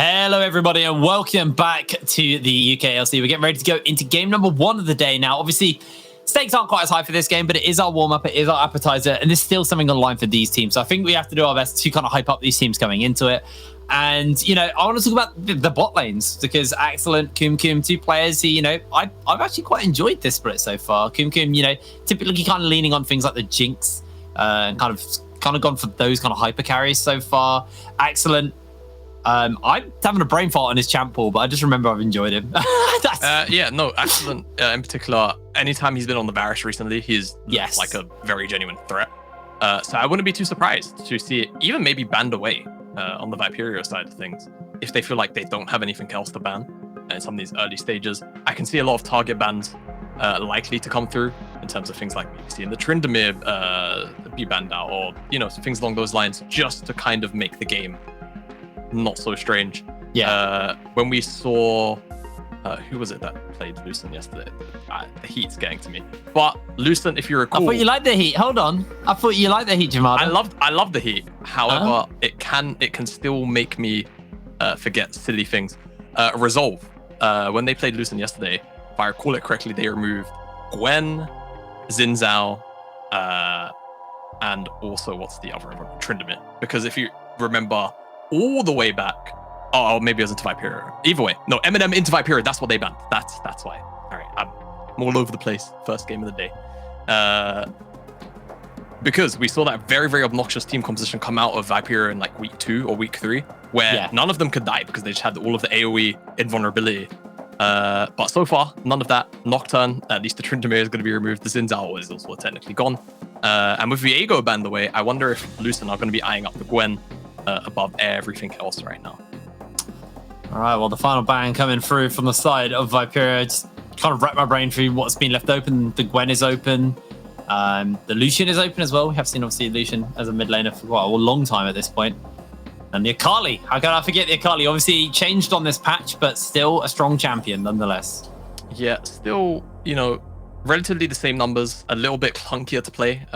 Hello, everybody, and welcome back to the UKLC. We're getting ready to go into game number 1 of the day now. Obviously, stakes aren't quite as high for this game, but it is our warm-up, it is our appetizer, and there's still something on the line for these teams. So I think we have to do our best to kind of hype up these teams coming into it. And, you know, I want to talk about the bot lanes, because Excellent, Kum, 2 players who, you know, I've actually quite enjoyed this split so far. Kum, you know, typically kind of leaning on things like the Jinx, and kind of gone for those kind of hyper carries so far. Excellent. I'm having a brain fart on his champ pool, but I just remember I've enjoyed him. Excellent. In particular, anytime he's been on the Varus recently, he's like a very genuine threat. So I wouldn't be too surprised to see it even maybe banned away on the Viperio side of things. If they feel like they don't have anything else to ban in some of these early stages, I can see a lot of target bans likely to come through in terms of things like maybe seeing the Tryndamere be banned out, or, you know, things along those lines, just to kind of make the game not so strange. When we saw who was it that played Lucent yesterday? The heat's getting to me. But Lucent, if you recall, I thought you liked the heat. Hold on, I thought you liked the heat, Jamal. I love the heat. However, it can still make me forget silly things. Resolve, when they played Lucent yesterday, if I recall it correctly, they removed Gwen, Xin Zhao, and also what's the other one? Tryndamere. Because if you remember, all the way back, maybe it was into Viperio. Either way, no, Eminem into Viperio, that's what they banned. That's why. All right, I'm all over the place. First game of the day. Because we saw that very, very obnoxious team composition come out of Viperio in like week 2 or week 3, where none of them could die because they just had all of the AoE invulnerability. But so far, none of that. Nocturne, at least the Tryndamere is going to be removed. The Xin Zhao is also technically gone. And with Viego banned away, I wonder if Lucent are going to be eyeing up the Gwen above everything else right now. All right, well, the final ban coming through from the side of Viperio. Just kind of wrap my brain through what's been left open. The Gwen is open. The Lucent is open as well. We have seen, obviously, Lucent as a mid laner for quite a long time at this point. And the Akali. How can I forget the Akali? Obviously, changed on this patch, but still a strong champion nonetheless. Yeah, still, you know, relatively the same numbers. A little bit clunkier to play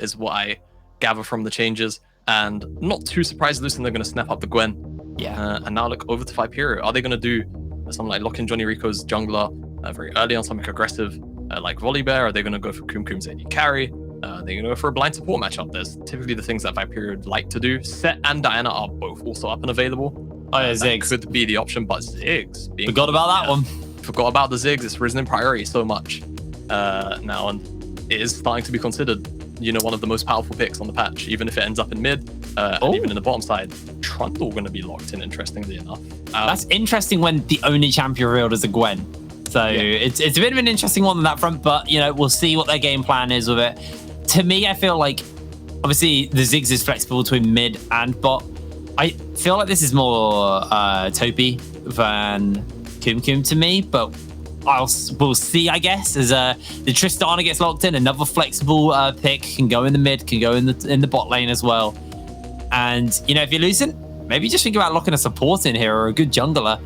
is what I gather from the changes. And not too surprised, Lucent, they're going to snap up the Gwen. And now look over to Viperio. Are they going to do something like lock in Johnny Rico's jungler very early on, something aggressive like Volibear? Are they going to go for Kum's AD carry? Are they going to go for a blind support matchup? There's typically the things that Viperio would like to do. Set and Diana are both also up and available. Ziggs could be the option, but Ziggs. Forgot about that one. Forgot about the Ziggs. It's risen in priority so much now, and it is starting to be considered, you know, one of the most powerful picks on the patch, even if it ends up in mid and even in the bottom side. Trundle going to be locked in, interestingly enough. That's interesting when the only champion revealed is a Gwen. So it's a bit of an interesting one on that front, but, you know, we'll see what their game plan is with it. To me, I feel like, obviously, the Ziggs is flexible between mid and bot. I feel like this is more Topi than Kum to me, but we'll see, I guess, as the Tristana gets locked in. Another flexible pick, can go in the mid, can go in the bot lane as well. And, you know, if you're Lucent, maybe just think about locking a support in here or a good jungler,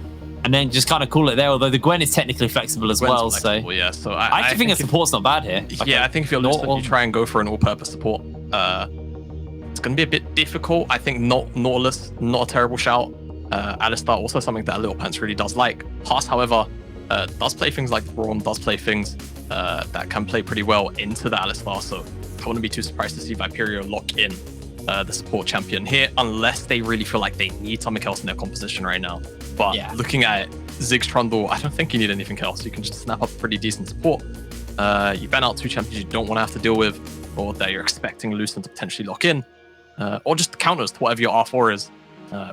and then just kind of call it there. Although the Gwen is technically flexible as well. Flexible, so I actually think a support's not bad here. Like I think if you're Lucent, you try and go for an all-purpose support. It's going to be a bit difficult. I think Nautilus, not a terrible shout. Alistar, also something that a Little Pants really does like. Haas, however, does play things like Braum, does play things that can play pretty well into the Alistar, so I wouldn't be too surprised to see Viperio lock in the support champion here, unless they really feel like they need something else in their composition right now. But looking at Ziggs Trundle, I don't think you need anything else. You can just snap up a pretty decent support. You ban out 2 champions you don't want to have to deal with, or that you're expecting Lucent to potentially lock in, or just counters to whatever your R4 is.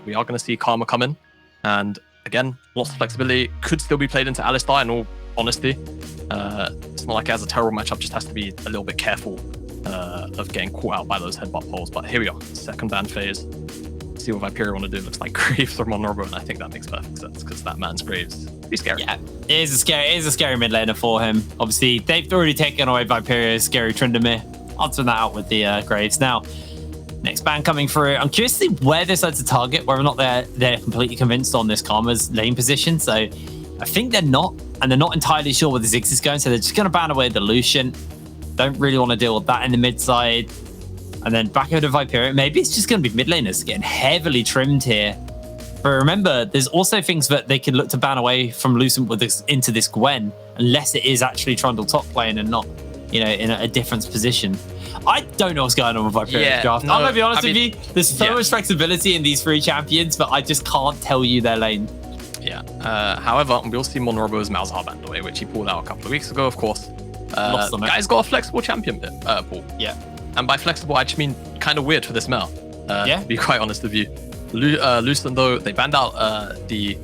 We are going to see Karma come in, and again, lots of flexibility. Could still be played into Alistar, in all honesty. It's not like it has a terrible matchup, just has to be a little bit careful of getting caught out by those headbutt poles. But here we are, second ban phase. See what Viperio want to do. Looks like Graves from Monrobo, and I think that makes perfect sense because that man's Graves. Pretty scary. Yeah, it is a scary mid laner for him. Obviously, they've already taken away Viperio's scary Tryndamere. I'll turn that out with the Graves. Now, next ban coming through. I'm curious to see where they decide to target, whether or not they're completely convinced on this Karma's lane position. So I think they're not, and they're not entirely sure where the Ziggs is going. So they're just going to ban away the Lucent. Don't really want to deal with that in the mid side. And then back over to Viperio. Maybe it's just going to be mid laners getting heavily trimmed here. But remember, there's also things that they can look to ban away from Lucent with this, into this Gwen, unless it is actually Trundle top lane and not, in a different position. I don't know what's going on with Viperio draft. I'm gonna be honest with you. There's so much flexibility in these 3 champions, but I just can't tell you their lane. Yeah. However, we'll see Monrobo's Malzahar banned away, which he pulled out a couple of weeks ago, of course. Guy's got a flexible champion pool. Yeah. And by flexible, I just mean kind of weird for this meta. To be quite honest with you. Lucent, though, they banned out the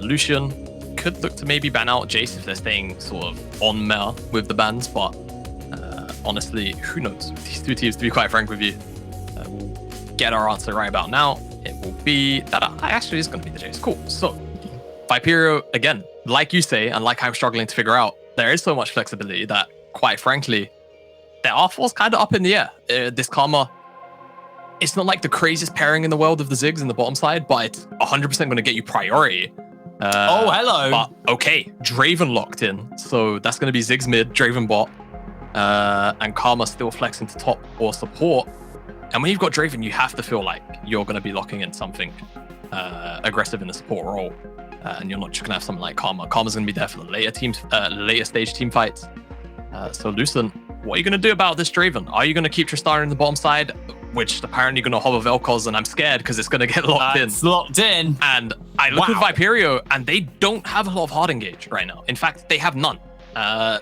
Lucian. Could look to maybe ban out Jace if they're staying sort of on meta with the bans, but honestly, who knows? With these 2 teams, to be quite frank with you, we'll get our answer right about now. It will be that actually is going to be the Jace. Cool. So, Viperio, again, like you say, and like I'm struggling to figure out, there is so much flexibility that, quite frankly, their R4's kind of up in the air. This Karma, it's not like the craziest pairing in the world of the Ziggs in the bottom side, but it's 100% going to get you priority. Hello. But okay, Draven locked in. So that's going to be Ziggs mid, Draven bot, and Karma still flexing to top or support. And when you've got Draven, you have to feel like you're going to be locking in something aggressive in the support role. And you're not just going to have something like Karma. Karma's going to be there for the later stage team fights. So Lucent, what are you going to do about this Draven? Are you going to keep Tristana in the bottom side, which apparently going to hover Vel'Koz, and I'm scared because it's going to get locked in. It's locked in. And I look at Viperio, and they don't have a lot of hard engage right now. In fact, they have none.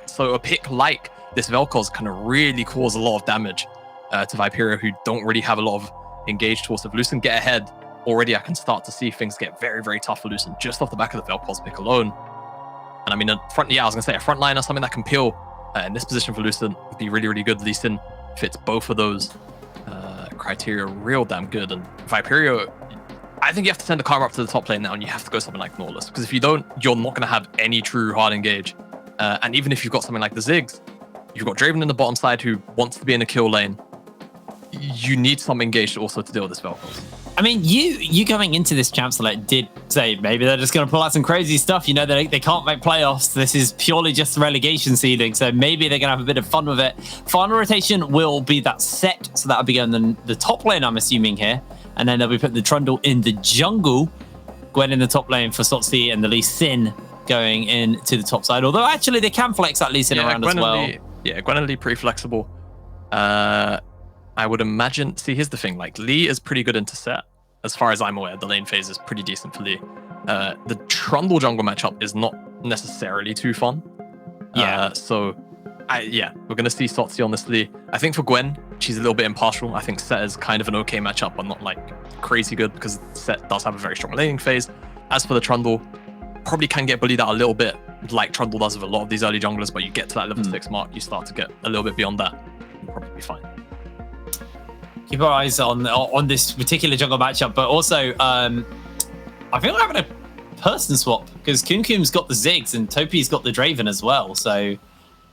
So a pick like this Vel'Koz can really cause a lot of damage to Viperio, who don't really have a lot of engage towards. If Lucent get ahead, already I can start to see things get very, very tough for Lucent just off the back of the Vel'Koz pick alone. And I mean, I was going to say a front liner, something that can peel in this position for Lucent would be really, really good. Lee Sin fits both of those criteria real damn good. And Viperio, I think you have to send the Karma up to the top lane now, and you have to go something like Nautilus, because if you don't, you're not going to have any true hard engage. And even if you've got something like the Ziggs, you've got Draven in the bottom side who wants to be in a kill lane. You need some engage also to deal with this Vel'Koz. I mean, you going into this champ select did say maybe they're just going to pull out some crazy stuff. You know, they can't make playoffs. This is purely just relegation seeding. So maybe they're going to have a bit of fun with it. Final rotation will be that set. So that'll be going the top lane, I'm assuming here. And then they'll be putting the Trundle in the jungle. Gwen in the top lane for Sotsy, and the Lee Sin going into the top side. Although actually they can flex that Lee Sin around as well. Gwen and Lee pretty flexible. I would imagine, see, here's the thing, like Lee is pretty good into set. As far as I'm aware, the lane phase is pretty decent for Lee. The Trundle jungle matchup is not necessarily too fun. So we're going to see Sotsy on this Lee. I think for Gwen, she's a little bit impartial. I think set is kind of an okay matchup, but not like crazy good, because set does have a very strong laning phase. As for the Trundle, probably can get bullied out a little bit, like Trundle does with a lot of these early junglers, but you get to that level 6 mark, you start to get a little bit beyond that, you'll probably be fine. Keep our eyes on this particular jungle matchup, but also I think we're having a person swap, because Kumkum's got the Ziggs and Topi's got the Draven as well. So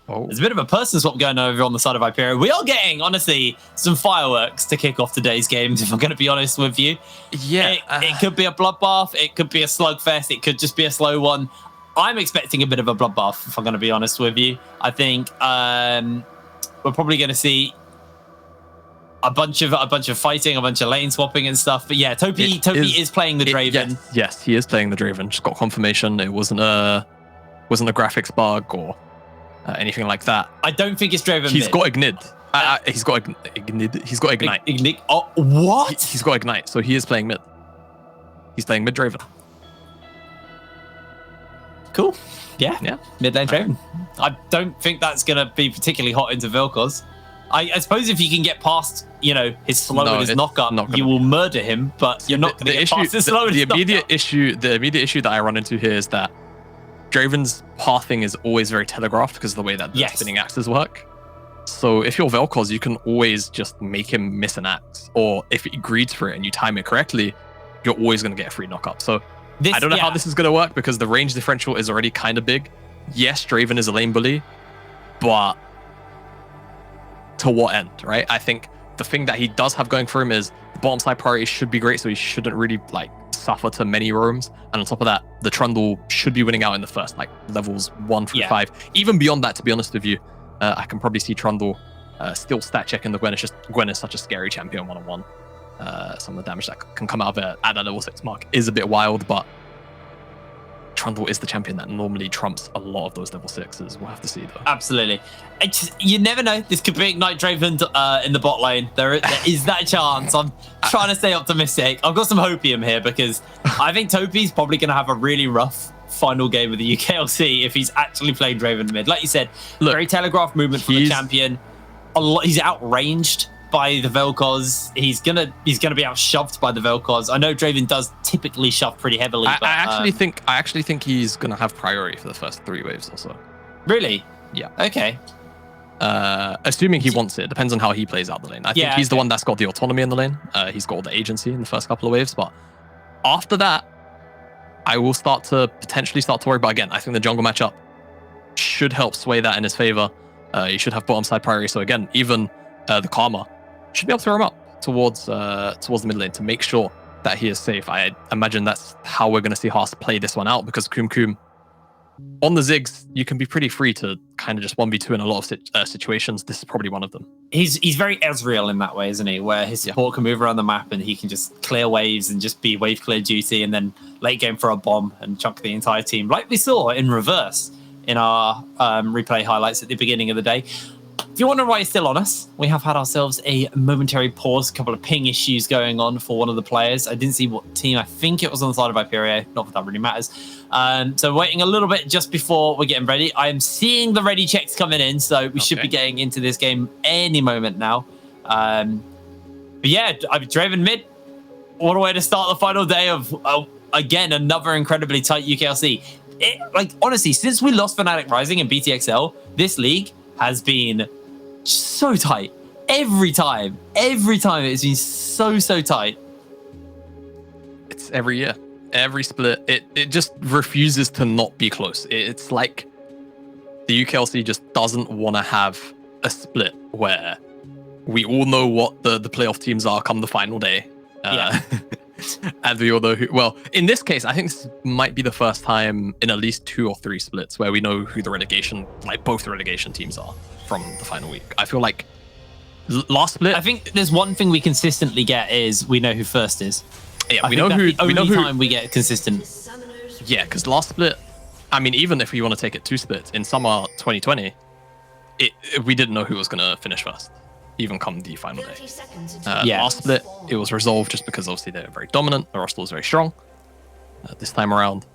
there's a bit of a person swap going over on the side of Viperio. We are getting, honestly, some fireworks to kick off today's games, if I'm going to be honest with you. Yeah. It could be a bloodbath. It could be a slugfest. It could just be a slow one. I'm expecting a bit of a bloodbath, if I'm going to be honest with you. I think we're probably going to see a bunch of fighting, a bunch of lane swapping and stuff. But yeah, Topi is playing the Draven. Yes, he is playing the Draven. Just got confirmation. It wasn't a graphics bug or anything like that. I don't think it's Draven. He's got Ignite. He's got Ignite. Ignite. Oh, what? He's got Ignite, so he is playing mid. He's playing mid Draven. Cool. Yeah. Mid lane Draven. I don't think that's gonna be particularly hot into Vel'Koz. I suppose if you can get past, his slow and his knockup, you will murder him, but you're not going to get past his slow and his knockup. The immediate issue that I run into here is that Draven's pathing is always very telegraphed because of the way that the spinning axes work. So if you're Vel'Koz, you can always just make him miss an axe, or if he greeds for it and you time it correctly, you're always going to get a free knockup. So I don't know how this is going to work, because the range differential is already kind of big. Yes, Draven is a lane bully, but to what end, right? I think the thing that he does have going for him is the bottom side priority should be great, so he shouldn't really suffer to many roams. And on top of that, the Trundle should be winning out in the first levels 1 through 5. Even beyond that, to be honest with you, I can probably see Trundle still stat checking the Gwen. It's just Gwen is such a scary champion 1-on-1. Some of the damage that can come out of it at that level 6 mark is a bit wild, but Trundle is the champion that normally trumps a lot of those level 6s. We'll have to see, though. Absolutely. You never know. This could be Ignite Draven in the bot lane. There is that chance. I'm trying to stay optimistic. I've got some hopium here because I think Topi's probably going to have a really rough final game of the UKLC if he's actually playing Draven mid. Like you said, look, very telegraphed movement from the champion. He's outranged by the Vel'Koz. He's gonna be outshoved by the Vel'Koz. I know Draven does typically shove pretty heavily. But, I actually think he's gonna have priority for the first 3 waves or so. Really? Yeah. Okay. Assuming he wants it. Depends on how he plays out the lane. I think he's the one that's got the autonomy in the lane. He's got all the agency in the first couple of waves, but after that, I will potentially start to worry. But again, I think the jungle matchup should help sway that in his favor. He should have bottom side priority. So again, even the Karma should be able to throw him up towards the mid lane to make sure that he is safe. I imagine that's how we're going to see Haas play this one out, because Kum on the Ziggs, you can be pretty free to kind of just 1v2 in a lot of situations. This is probably one of them. He's very Ezreal in that way, isn't he? Where his support can move around the map and he can just clear waves and just be wave clear duty, and then late game for a bomb and chunk the entire team, like we saw in reverse in our replay highlights at the beginning of the day. If you're wondering why he's still on us, we have had ourselves a momentary pause, a couple of ping issues going on for one of the players. I didn't see what team. I think it was on the side of Viperio. Not that that really matters. So waiting a little bit just before we're getting ready. I am seeing the ready checks coming in, so we should be getting into this game any moment now. But yeah, I've Draven mid. What a way to start the final day of, again, another incredibly tight UKLC. Honestly, since we lost Fnatic Rising and BTXL, this league has been so tight. Every time it's been so tight. It's every year, every split. It just refuses to not be close. It's like the UKLC just doesn't want to have a split where we all know what the playoff teams are come the final day. And we all know who. Well, in this case, I think this might be the first time in at least 2 or 3 splits where we know who the relegation, like both the relegation teams are from the final week. I feel like last split. I think there's one thing we consistently get is we know who first is. Yeah, we know who. The only time we get consistent. Yeah, because last split, I mean, even if we want to take it 2 splits in summer 2020, we didn't know who was going to finish first, even come the final day. Last split, it was resolved just because obviously they're very dominant. The roster was very strong. This time around,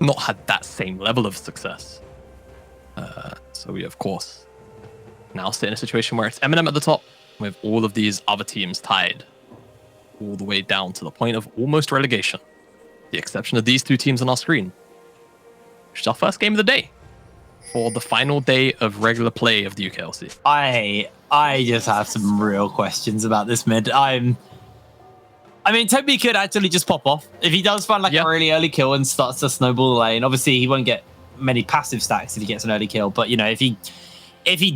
not had that same level of success. So we, of course, now sit in a situation where it's Eminem at the top with all of these other teams tied all the way down to the point of almost relegation. The exception of these 2 teams on our screen, which is our first game of the day for the final day of regular play of the UKLC. I just have some real questions about this mid. I mean, Toby could actually just pop off. If he does find like a really early kill and starts to snowball the lane, obviously he won't get many passive stacks if he gets an early kill. But, you know, if he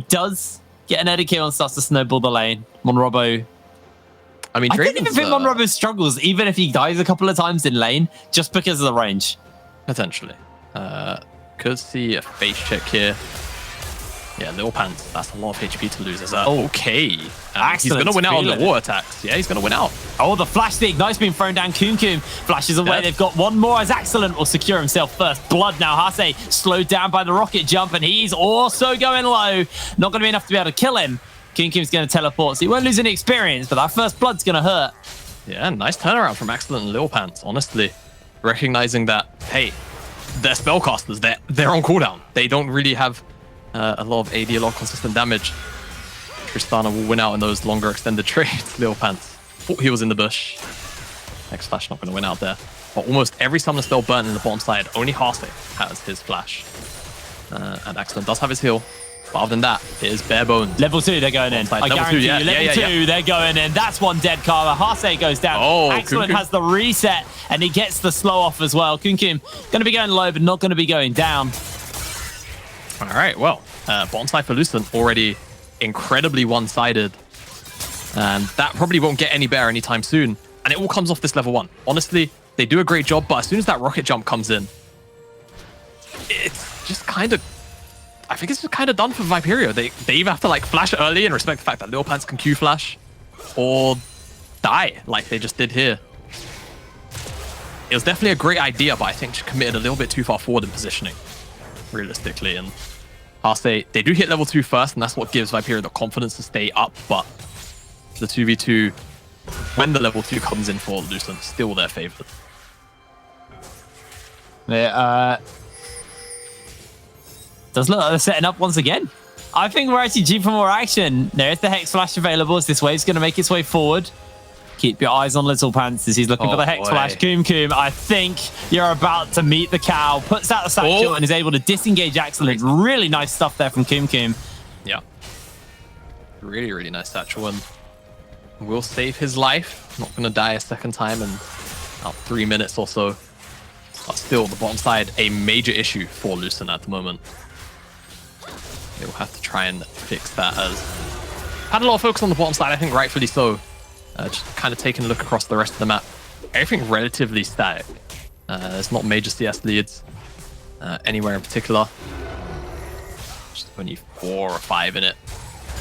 does get an early kill and starts to snowball the lane, Monrobo... I don't even think Monrobo struggles, even if he dies a couple of times in lane, just because of the range. Potentially. Could see a face check here. Yeah, Lil Pants, that's a lot of HP to lose. Is that okay? He's going to win out on the war attacks. Yeah, he's going to win out. Oh, the flash, the ignite's been thrown down. Kum flashes away. They've got one more as Excellent will secure himself first blood now. Hase slowed down by the rocket jump, and he's also going low. Not going to be enough to be able to kill him. Kum's going to teleport, so he won't lose any experience, but that first blood's going to hurt. Yeah, nice turnaround from Excellent and Lil Pants, honestly. Recognizing that, hey, they're spellcasters. They're on cooldown. They don't really have a lot of AD, a lot of consistent damage. Tristana will win out in those longer extended trades. Lil Pants thought he was in the bush. Next flash not going to win out there. But almost every summon spell burnt in the bottom side. Only Hase has his flash. And Excellent does have his heal. But other than that, it is bare bones. Level 2, they're going in. I guarantee you, level 2, they're going in. That's one dead Karma. Hase goes down. Oh, Excellent has the reset, and he gets the slow off as well. Kum going to be going low, but not going to be going down. All right, well, bottom side for Lucent already incredibly one-sided. And that probably won't get any better anytime soon. And it all comes off this level 1. Honestly, they do a great job, but as soon as that rocket jump comes in, it's just kind of... I think it's just kind of done for Viperio. They either have to like flash early and respect the fact that Lil Pants can Q flash, or die like they just did here. It was definitely a great idea, but I think she committed a little bit too far forward in positioning, realistically. And I'll say they do hit level 2 first, and that's what gives Viperio the confidence to stay up. But the 2v2, when the level 2 comes in for Lucent, still their favorite. Yeah, does look like they're setting up once again. I think we're actually due for more action. There is the Hex Flash available, so this wave's going to make its way forward. Keep your eyes on Little Pants as he's looking for the Hex Flash. Coom, I think you're about to meet the cow. Puts out the satchel and is able to disengage Excellent. Really nice stuff there from Coom. Yeah. Really, really nice satchel, and will save his life. Not going to die a second time in about 3 minutes or so. But still, the bottom side, a major issue for Lucent at the moment. They will have to try and fix that, as had a lot of focus on the bottom side, I think rightfully so. Just kind of taking a look across the rest of the map. Everything relatively static. There's not major CS leads anywhere in particular. Just only 4 or 5 in it.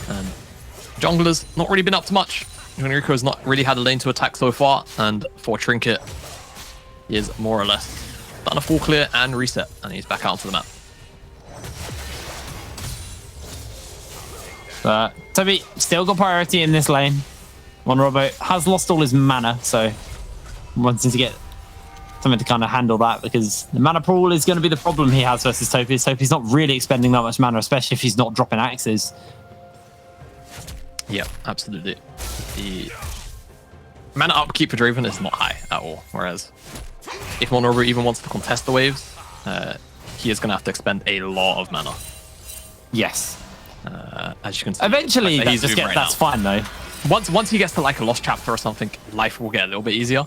And junglers not really been up to much. Junrico's not really had a lane to attack so far, and for Trinket, he is more or less done a full clear and reset, and he's back out onto the map. But Toby still got priority in this lane. Robo has lost all his mana, so wanting to get something to kind of handle that, because the mana pool is going to be the problem he has versus Topi. Topi's not really expending that much mana, especially if he's not dropping axes. Yeah, absolutely. The mana upkeep for Draven is not high at all, whereas if Monroe even wants to contest the waves, he is going to have to expend a lot of mana. Yes. As you can see. Eventually, that's fine though. Once he gets to like a lost chapter or something, life will get a little bit easier.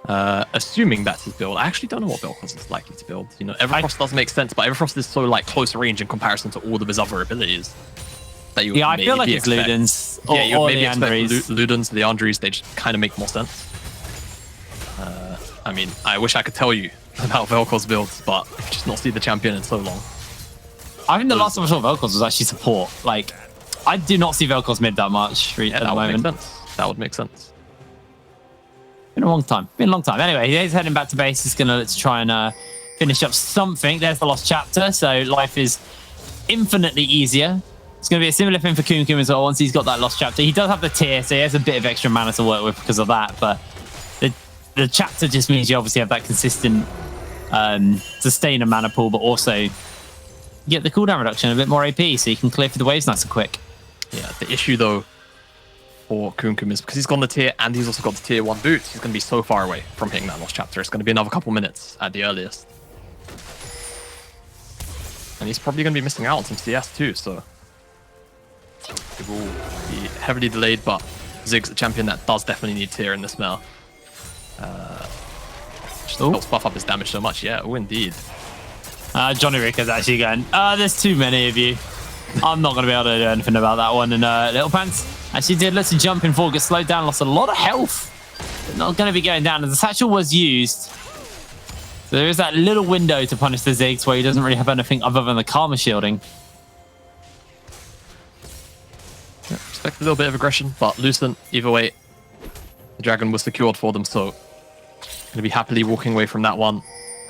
Assuming that's his build. I actually don't know what Vel'Koz is likely to build. You know, Everfrost does make sense, but Everfrost is so like close range in comparison to all of his other abilities. That you would I feel like it's Ludens. Yeah, you would maybe Leandries. expect Ludens, the Leandries, they just kind of make more sense. I mean, I wish I could tell you about Vel'Koz's builds, but I've just not seen the champion in so long. I think the last time I saw Vel'Koz was actually support. Like, I do not see Vel'Koz mid that much at the moment. Make sense. That would make sense. Been a long time. Anyway, he's heading back to base. He's going to try and finish up something. There's the lost chapter, so life is infinitely easier. It's going to be a similar thing for Coom as well once he's got that lost chapter. He does have the tier, so he has a bit of extra mana to work with because of that, but the chapter just means you obviously have that consistent sustain a mana pool, but also get the cooldown reduction, a bit more AP, so you can clear through the waves nice and quick. Yeah, the issue though for Coom is because he's got the tier and he's also got the tier 1 boots, he's going to be so far away from hitting that lost chapter. It's going to be another couple minutes at the earliest. And he's probably going to be missing out on some CS too, so it will be heavily delayed, but Zig's a champion that does definitely need tier in this meta. Just helps buff up his damage so much. Yeah, oh indeed. Johnny Ricker's actually going, there's too many of you. I'm not going to be able to do anything about that one. And Little Pants actually did lots of jumping forward, get slowed down, lost a lot of health. But not going to be going down. And the satchel was used. So there is that little window to punish the Ziggs where he doesn't really have anything other than the Karma shielding. Yeah, expect a little bit of aggression, but Lucent, either way, the dragon was secured for them, so going to be happily walking away from that one.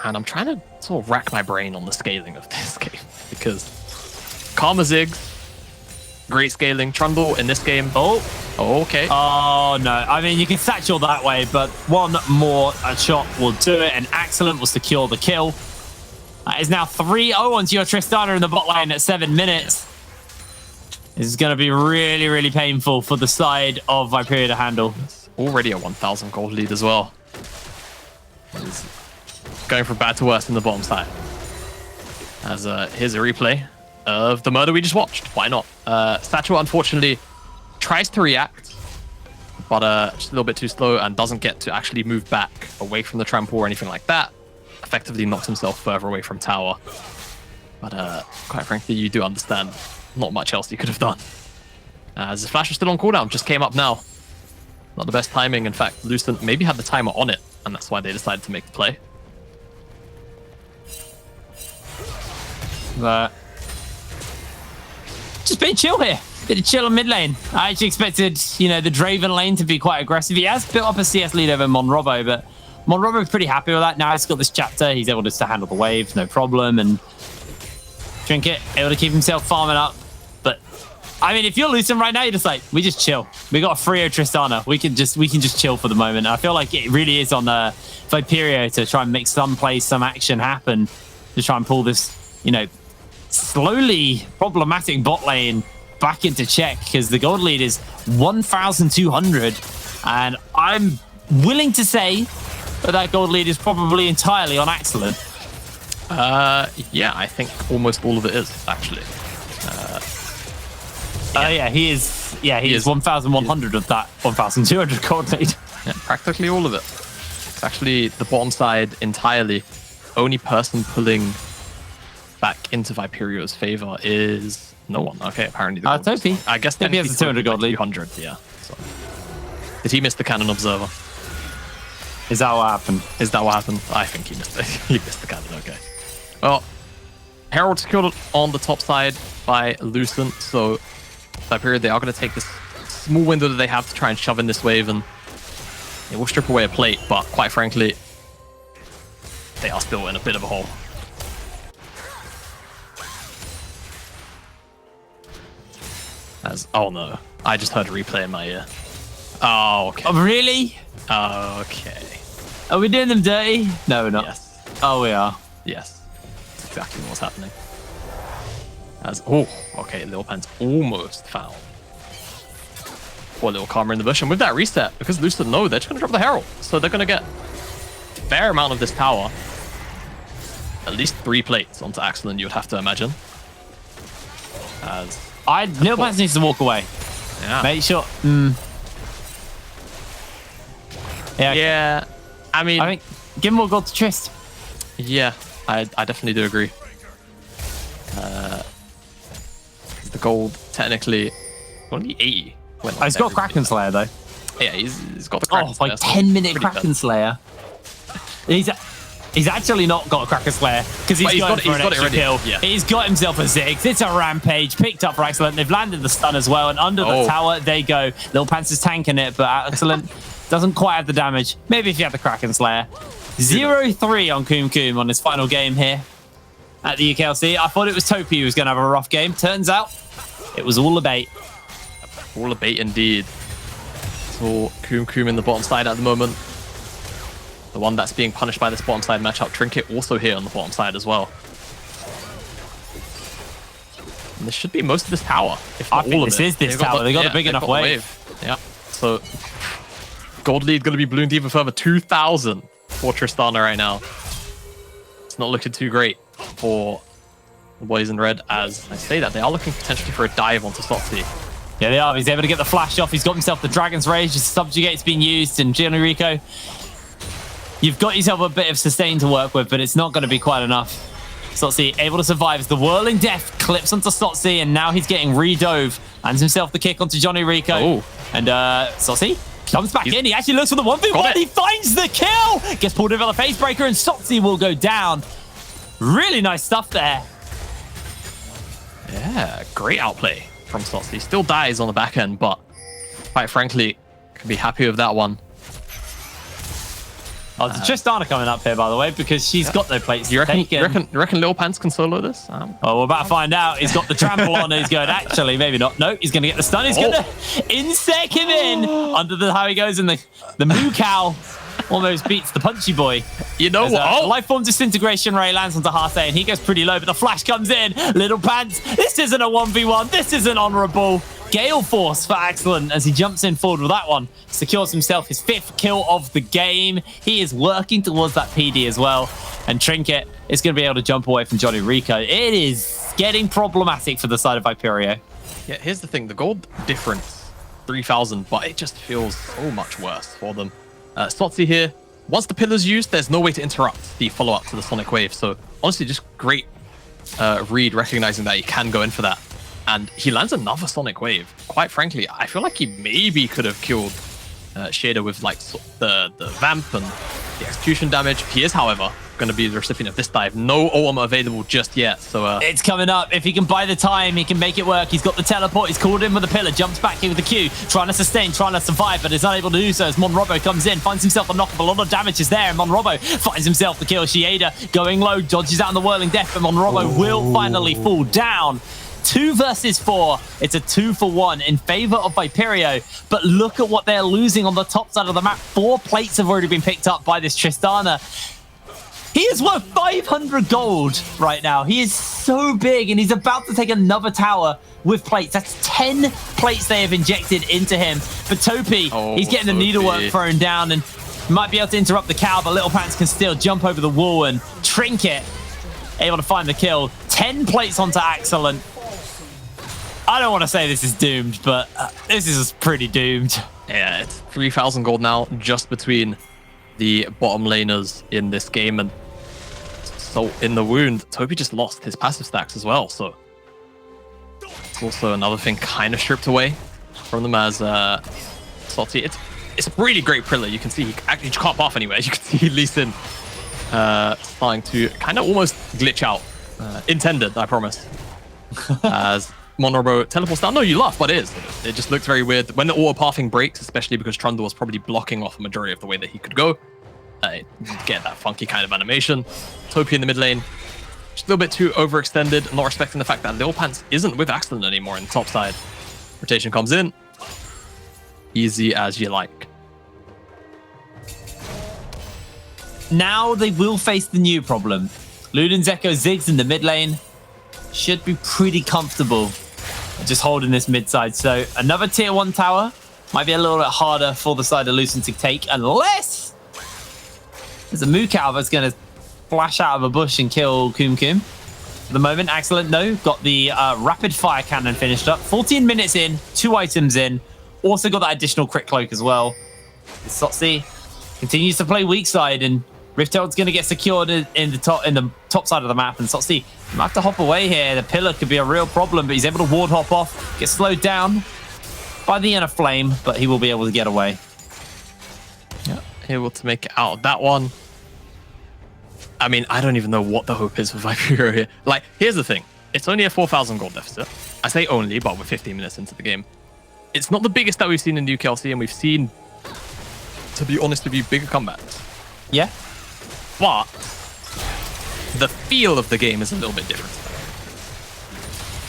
And I'm trying to sort of rack my brain on the scaling of this game, because Karma Ziggs, great scaling. Trundle in this game. Oh, okay. Oh, no. I mean, you can satchel that way, but one more shot will do it, and Excellent will secure the kill. That is now 3-0 onto your Tristana in the bot lane at 7 minutes. This is going to be really, really painful for the side of Viperio to handle. It's already a 1,000 gold lead as well. He's going from bad to worse in the bottom side. As here's a replay of the murder we just watched. Why not? Satchel, unfortunately, tries to react, but just a little bit too slow and doesn't get to actually move back away from the trample or anything like that. Effectively knocks himself further away from tower. But quite frankly, you do understand not much else he could have done. As the flash is still on cooldown, just came up now. Not the best timing. In fact, Lucent maybe had the timer on it, and that's why they decided to make the play. Just being chill here. bit of chill on mid lane. I actually expected, the Draven lane to be quite aggressive. He has built up a CS lead over Monrobo, but Monrobo's pretty happy with that. Now he's got this chapter. He's able to handle the waves, no problem. And Trinket able to keep himself farming up. But I mean, if you're Lucent right now, you're just like, we just chill. We got a Frio Tristana. We can just chill for the moment. I feel like it really is on Viperio to try and make some plays, some action happen to try and pull this, slowly problematic bot lane back into check, because the gold lead is 1,200, and I'm willing to say that gold lead is probably entirely on Excellent. Yeah, I think almost all of it is, actually. He is 1,100 of that 1,200 gold lead. Yeah, practically all of it. It's actually the bottom side entirely. Only person pulling back into Viperio's favor is no one. Okay, apparently. Topi. I guess Topi has a 200 gold lead. 200, yeah. So. Did he miss the cannon observer? Is that what happened? I think he missed it. He missed the cannon, okay. Well, Herald secured on the top side by Lucent, so Viperio, they are going to take this small window that they have to try and shove in this wave, and it will strip away a plate, but quite frankly, they are still in a bit of a hole. Oh no, I just heard a replay in my ear. Oh, okay. Oh, really? Okay. Are we doing them dirty? No, we're not. Yes. Oh, we are. Yes. That's exactly what's happening. Okay, Lil Pan's almost found. Poor little Karma in the bush. And with that reset, because Lucent know they're just going to drop the Herald. So they're going to get a fair amount of this tower. At least 3 plates onto Excellent, you would have to imagine. Lil Pants needs to walk away. Yeah. Make sure. Yeah. I think give him more gold to Trist. Yeah, I definitely do agree. The gold technically only 80. He's got Kraken Slayer though. Yeah, he's got the Kraken Slayer. 10-minute Kraken Slayer. He's actually not got a Kraken Slayer because he's got an extra kill. Yeah. He's got himself a Ziggs. It's a rampage. Picked up for Excellent. They've landed the stun as well, and under the tower they go. Lil Pants is tanking it, but Excellent doesn't quite have the damage. Maybe if you have the Kraken Slayer. 0-3 on Koom on his final game here at the UKLC. I thought it was Topi who was going to have a rough game. Turns out it was all a bait. All a bait indeed. So Koom in the bottom side at the moment. The one that's being punished by this bottom side matchup. Trinket also here on the bottom side as well. And this should be most of this tower, if not all of it. This is this tower. They got a big enough wave. Yeah. So gold lead going to be ballooned even further. 2,000 for Tristana right now. It's not looking too great for the boys in red. As I say that, they are looking potentially for a dive onto Sotsy. Yeah, they are. He's able to get the flash off. He's got himself the Dragon's Rage. His Subjugate's being used. And Johnny Rico, you've got yourself a bit of sustain to work with, but it's not going to be quite enough. Sotsy able to survive as the Whirling Death clips onto Sotsy, and now he's getting redove. Lands himself the kick onto Johnny Rico. Oh. And Sotsy comes back in. He actually looks for the 1v1. He finds the kill. Gets pulled over the face breaker, and Sotsy will go down. Really nice stuff there. Yeah, great outplay from Sotsy. Still dies on the back end, but quite frankly, can be happy with that one. Oh, it's Tristana coming up here, by the way, because she's got no plates. You reckon Lil Pants can solo this? We're about to find out. He's got the trample on. He's going, actually, maybe not. No, he's going to get the stun. He's going to insect him in under how he goes, and the Moo Cow almost beats the Punchy Boy. You know what? Life Form Disintegration Ray lands onto Hase, and he goes pretty low, but the flash comes in. Little Pants, this isn't a 1v1. This isn't honorable. Gale Force for Excellent as he jumps in forward with that one. Secures himself his 5th kill of the game. He is working towards that PD as well. And Trinket is going to be able to jump away from Johnny Rico. It is getting problematic for the side of Viperio. Yeah, here's the thing. The gold difference, 3,000, but it just feels so much worse for them. Sotsy here. Once the pillar's used, there's no way to interrupt the follow-up to the Sonic Wave. So honestly, just great read, recognizing that he can go in for that. And he lands another Sonic Wave. Quite frankly, I feel like he maybe could have killed Shader with like the vamp and the execution damage. He is, however, going to be the recipient of this dive. No ultimate available just yet, so it's coming up. If he can buy the time, he can make it work. He's got the teleport. He's called in with the pillar, jumps back in with the Q, trying to sustain, trying to survive, but is unable to do so as Monrobo comes in, finds himself a knock-up. A lot of damage is there, and Monrobo finds himself the kill. Shieda going low, dodges out in the whirling death, but Monrobo will finally fall down. 2 versus 4. It's a 2-for-1 in favor of Viperio, but look at what they're losing on the top side of the map. 4 plates have already been picked up by this Tristana. He is worth 500 gold right now. He is so big, and he's about to take another tower with plates. That's 10 plates they have injected into him. But Topi, he's getting the needlework thrown down and might be able to interrupt the cow, but Little Pants can still jump over the wall, and Trinket able to find the kill. 10 plates onto Excellent. I don't want to say this is doomed, but this is pretty doomed. Yeah, it's 3,000 gold now, just between the bottom laners in this game. And so in the wound, Topi just lost his passive stacks as well. So it's also another thing kind of stripped away from them as Salty. It's a really great Prilla. You can see he actually can't buff anywhere. You can see Lucent starting to kind of almost glitch out. Intended, I promise. As Monrobo teleports down. No, you laugh, but it is. It just looks very weird. When the auto-pathing breaks, especially because Trundle was probably blocking off a majority of the way that he could go, you get that funky kind of animation. Topi in the mid lane, just a little bit too overextended, not respecting the fact that Lil Pants isn't with Excellent anymore in the top side. Rotation comes in. Easy as you like. Now they will face the new problem. Luden's Echo Ziggs in the mid lane should be pretty comfortable just holding this mid side. So another tier 1 tower might be a little bit harder for the side of Lucent to take, unless there's a Mukau that's going to flash out of a bush and kill Kum Kum. At the moment, Excellent, no, got the rapid fire cannon finished up. 14 minutes in, 2 items in. Also got that additional crit cloak as well. Sotsi continues to play weak side, and Rifthold's going to get secured in the top side of the map, and Sotsi might have to hop away here. The pillar could be a real problem, but he's able to ward hop off, get slowed down by the inner flame, but he will be able to get away. Yeah, able to make it out of that one. I mean, I don't even know what the hope is for Viperio here. Like, here's the thing. It's only a 4,000 gold deficit. I say only, but we're 15 minutes into the game. It's not the biggest that we've seen in the UKLC, and we've seen, to be honest with you, bigger comebacks. Yeah. But the feel of the game is a little bit different.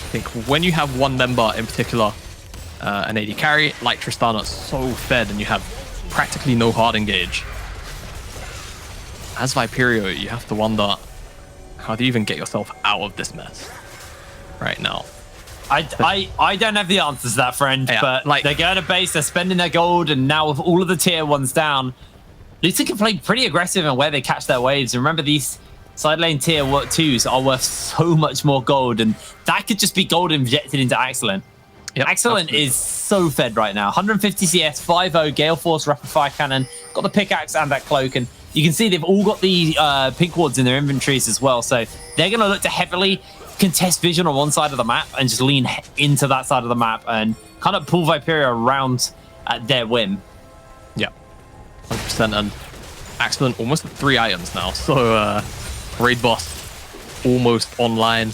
I think when you have one member in particular, an AD carry, like Tristana, so fed, and you have practically no hard engage, as Viperio, you have to wonder, how do you even get yourself out of this mess right now? I don't have the answers to that, friend, yeah, but like, they're going to base, they're spending their gold, and now with all of the tier 1s down, Lucent can play pretty aggressive in where they catch their waves. And remember, these side lane tier 2s are worth so much more gold, and that could just be gold injected into Excellent. Yep, Excellent absolutely. Is so fed right now. 150 CS, 5-0, Gale Force, Rapid Fire Cannon, got the pickaxe and that cloak, and you can see they've all got the pink wards in their inventories as well, so they're going to look to heavily contest vision on one side of the map and just lean into that side of the map and kind of pull Viperio around at their whim. Yeah, 100%, and Excellent almost at 3 items now, so raid boss almost online.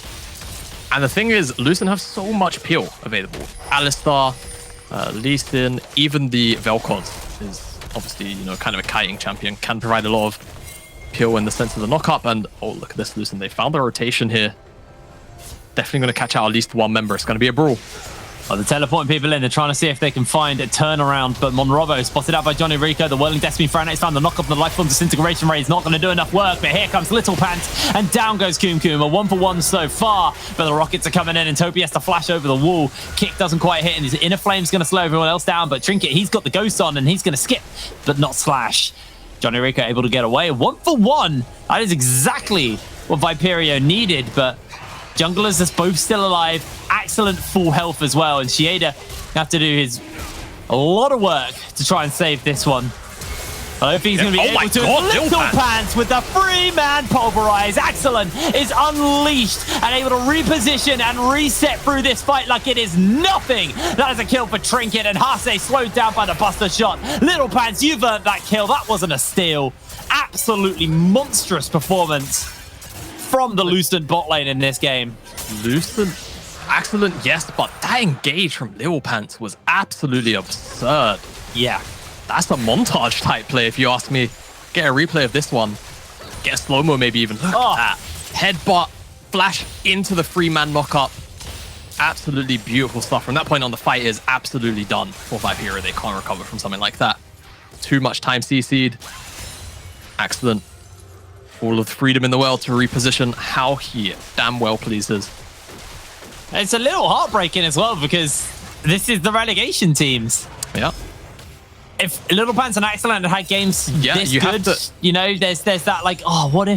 And the thing is, Lucent have so much peel available. Alistar, Lee Sin, even the Vel'Koz is obviously, you know, kind of a kiting champion, can provide a lot of peel in the sense of the knock-up. And oh, look at this, Lucent. They found a rotation here. Definitely going to catch out at least one member. It's going to be a brawl. Oh, they're teleporting people in. They're trying to see if they can find a turnaround, but Monrobo spotted out by Johnny Rico. The Whirling Destiny Franetics found the knock-up and the Life-Form Disintegration Ray is not going to do enough work, but here comes Little Pants, and down goes Kum Kum. A 1-for-1 so far, but the rockets are coming in, and Topi has to flash over the wall. Kick doesn't quite hit, and his inner flame's going to slow everyone else down, but Trinket, he's got the ghost on, and he's going to skip, but not slash. Johnny Rico able to get away. 1-for-1. That is exactly what Viperio needed, but junglers are both still alive. Excellent full health as well, and Shieda have to do a lot of work to try and save this one. I don't think he's going to be able to. Little Pants with the free-man pulverize. Excellent is unleashed and able to reposition and reset through this fight like it is nothing. That is a kill for Trinket, and Hase slowed down by the buster shot. Little Pants, you've earned that kill. That wasn't a steal. Absolutely monstrous performance from the Lucent bot lane in this game. Lucent, excellent, yes, but that engage from Little Pants was absolutely absurd. Yeah. That's a montage type play, if you ask me. Get a replay of this one. Get a slow-mo maybe even. Look at that. Headbutt, flash into the free-man knock-up. Absolutely beautiful stuff. From that point on, the fight is absolutely done for Viperio. They can't recover from something like that. Too much time CC'd. Excellent. All of the freedom in the world to reposition how he damn well pleases. It's a little heartbreaking as well because this is the relegation teams. Yeah. If Little Pants and Excellent had games this good, you know, there's that like, oh, what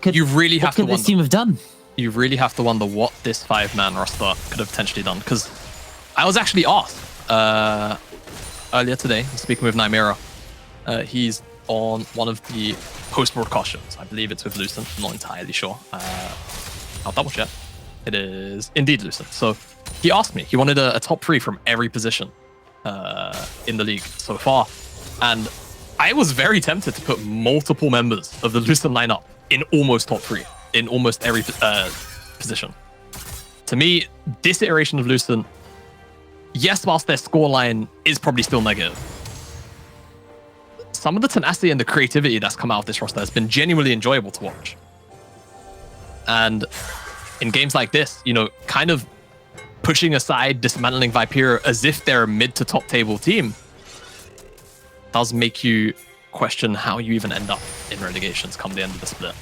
could this team have done? You really have to wonder what this 5-man roster could have potentially done. Because I was actually asked earlier today, speaking with Nymera, he's on one of the post-broadcast shows. I believe it's with Lucent. I'm not entirely sure. I'll double check. It is indeed Lucent. So he asked me. He wanted a top 3 from every position in the league so far. And I was very tempted to put multiple members of the Lucent lineup in almost top 3, in almost every position. To me, this iteration of Lucent, yes, whilst their scoreline is probably still negative, some of the tenacity and the creativity that's come out of this roster has been genuinely enjoyable to watch. And in games like this, you know, kind of pushing aside dismantling Viperio as if they're a mid to top table team does make you question how you even end up in relegations come the end of the split.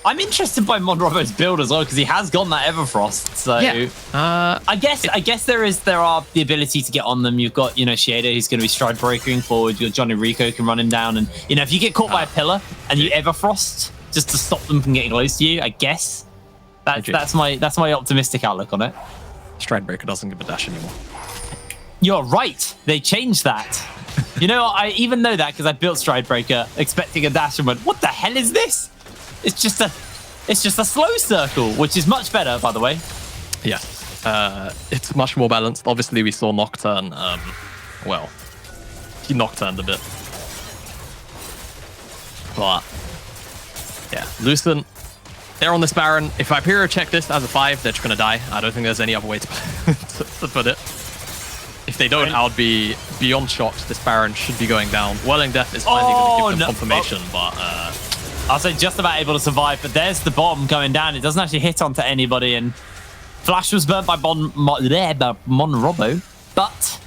I'm interested by Monrobo's build as well because he has gone that Everfrost. So yeah. I guess there are the ability to get on them. You've got, you know, Shieda who's going to be stride breaking forward. You've got Johnny Rico can run him down, and you know, if you get caught by a pillar and you Everfrost just to stop them from getting close to you, I guess that's my optimistic outlook on it. Stridebreaker doesn't give a dash anymore. You're right. They changed that. You know, I even know that because I built Stridebreaker expecting a dash and went, what the hell is this? It's just a slow circle, which is much better, by the way. Yeah. It's much more balanced. Obviously, we saw Nocturne. Well, he Nocturned a bit. But yeah, Lucent. They're on this Baron. If Viperio check this as a 5, they're just going to die. I don't think there's any other way to put it. If they don't, I would be beyond shocked. This Baron should be going down. Whirling Death is finally going to give them confirmation, but... I'll say just about able to survive, but there's the bomb going down. It doesn't actually hit onto anybody, and Flash was burnt by Monrobo, but,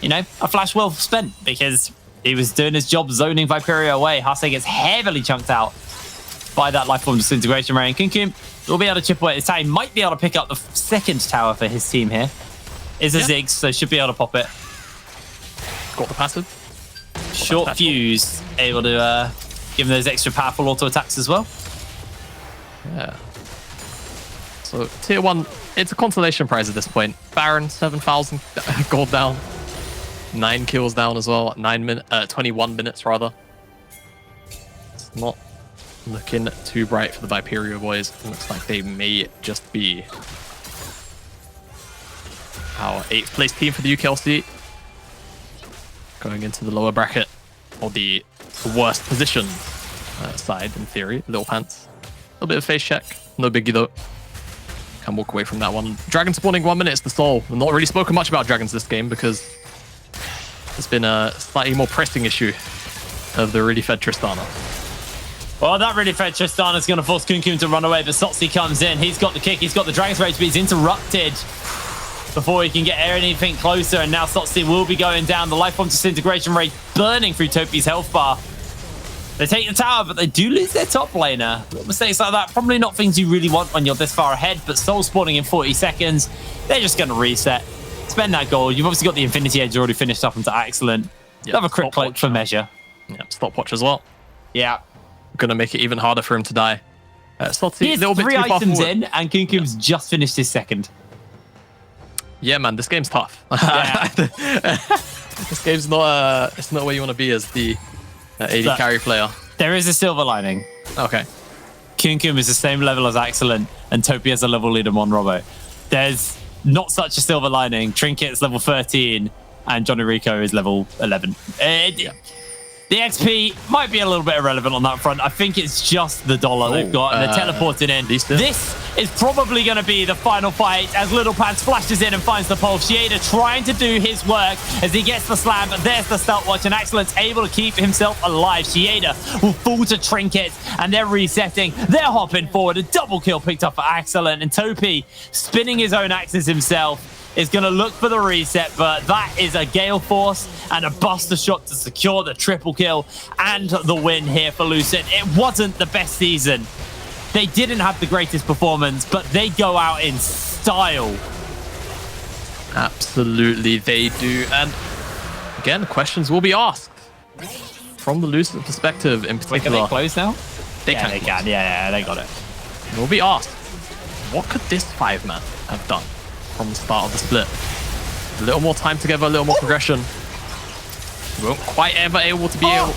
you know, a Flash well spent because he was doing his job zoning Viperio away. Hase gets heavily chunked out by that Lifeform Disintegration Ray, and Kunkum will be able to chip away at his tower. He might be able to pick up the second tower for his team here. Is a Ziggs, so should be able to pop it. Got the passive. Short fuse, able to give him those extra powerful auto attacks as well. Yeah. So tier 1, it's a consolation prize at this point. Baron, 7,000 gold down. 9 kills down as well. 21 minutes rather. It's not looking too bright for the Viperio boys. It looks like they may just be our 8th place team for the UKLC. Going into the lower bracket, or the worst position side in theory. Little Pants. A little bit of face check. No biggie though. Can walk away from that one. Dragon spawning 1 minute, it's the soul. We've not really spoken much about dragons this game because there's been a slightly more pressing issue of the really fed Tristana. Well, that really fed Tristana is going to force Kunkum to run away, but Sotsi comes in. He's got the kick. He's got the Dragon's Rage, but he's interrupted before he can get anything closer. And now Sotsi will be going down. The Lifeform Disintegration Rate burning through Topi's health bar. They take the tower, but they do lose their top laner. Mistakes like that, probably not things you really want when you're this far ahead, but Soul spawning in 40 seconds. They're just going to reset. Spend that gold. You've obviously got the Infinity Edge already finished up into Excellent. Yep, have a crit click for measure. Yeah, stopwatch as well. Yeah. Gonna make it even harder for him to die. Sotsi, he has 3 items in, and Kunkum's just finished his second. Yeah, man, this game's tough. Yeah. This game's not it's not where you want to be as the AD carry player. There is a silver lining. Okay. Kunkum is the same level as Excellent, and Topi has a level lead in one Robo. There's not such a silver lining. Trinket's level 13, and Johnny Rico is level 11. The XP might be a little bit irrelevant on that front. I think it's just the dollar they've got, and they're teleporting in. This is probably going to be the final fight as Little Pants flashes in and finds the pulse. Shieda trying to do his work as he gets the slam, but there's the start watch, and Excellent's able to keep himself alive. Shieda will fall to Trinket, and they're resetting. They're hopping forward. A double kill picked up for Excellent, and Topi spinning his own axes himself is going to look for the reset, but that is a Gale Force and a Buster Shot to secure the triple kill and the win here for Lucent. It wasn't the best season. They didn't have the greatest performance, but they go out in style. Absolutely, they do. And again, questions will be asked from the Lucent perspective in particular. Can they close now? They can. Yeah, they got it. Will be asked, what could this 5-man have done from the start of the split? A little more time together, a little more progression. We won't quite ever able to be able...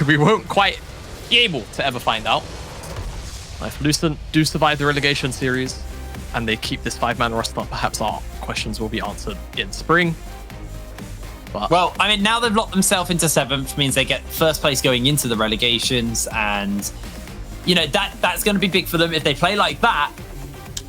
we won't quite be able to ever find out. If Lucent do survive the relegation series and they keep this 5-man roster, perhaps our questions will be answered in spring. But well, I mean, now they've locked themselves into 7th, which means they get first place going into the relegations, and you know that's going to be big for them. If they play like that,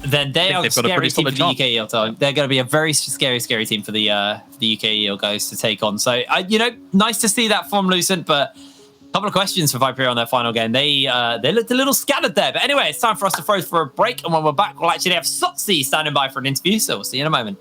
then they are a scary team for the UKEL time. They're going to be a very scary team for the UKEL guys to take on. So, you know, nice to see that from Lucent, but a couple of questions for Viperio on their final game. They looked a little scattered there. But anyway, it's time for us to throw for a break, and when we're back, we'll actually have Sotsi standing by for an interview, so we'll see you in a moment.